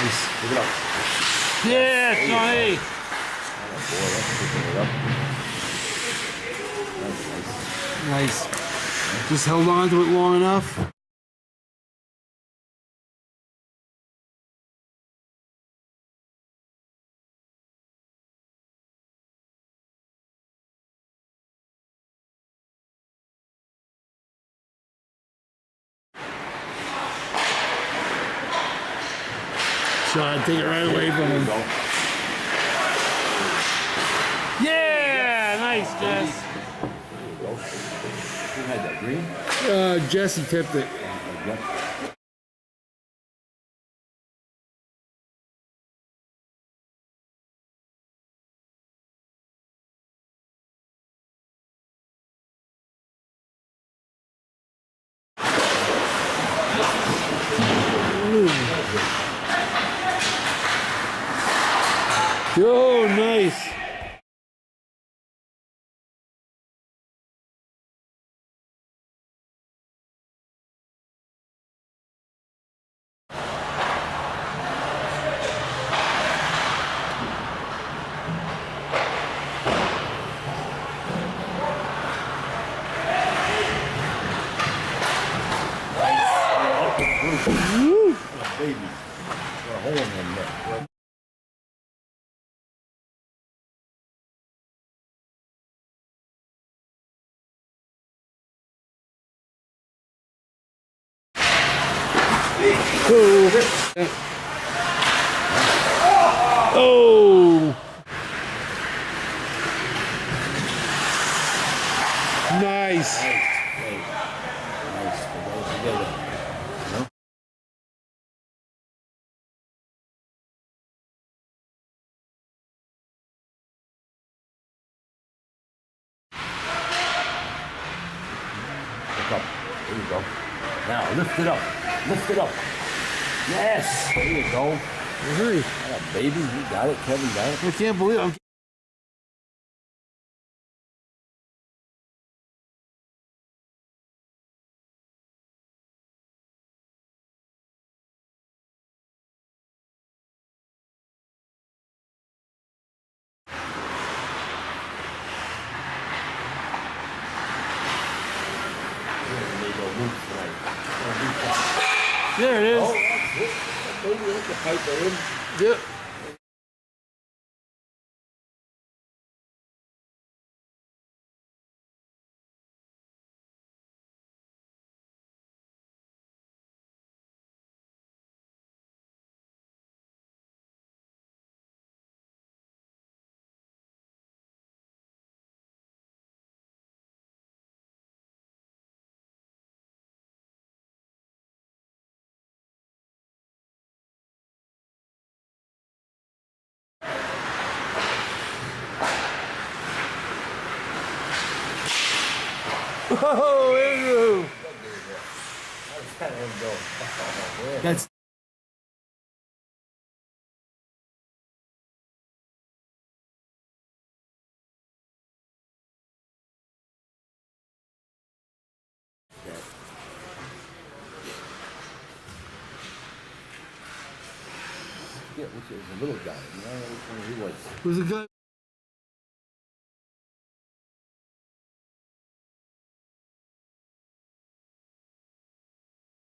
Nice. Pick it up. Yeah, Johnny. Oh boy, that's picking it up. That's nice. Nice. Just held on to it long enough. Sean, take it right away from There you him. go. Yeah, nice, Jess. There you go. Who had that? Green? Jesse tipped it. Yep. Oh, nice. Woo. Baby. Got a hole in him there. Oh. Nice. Nice. Put those together. No? Look up. There you go. Now lift it up. Lift it up. Yes. There you go. Hey, Yeah, baby, you got it. Kevin got it. I can't believe I'm. There you go. Move right. There it is. Oh, that's it. Baby, that's the pipe in. Yep. Oh, Andrew. Let him go. That's. Yeah, which is a little guy. You know which one he was. Who's the guy?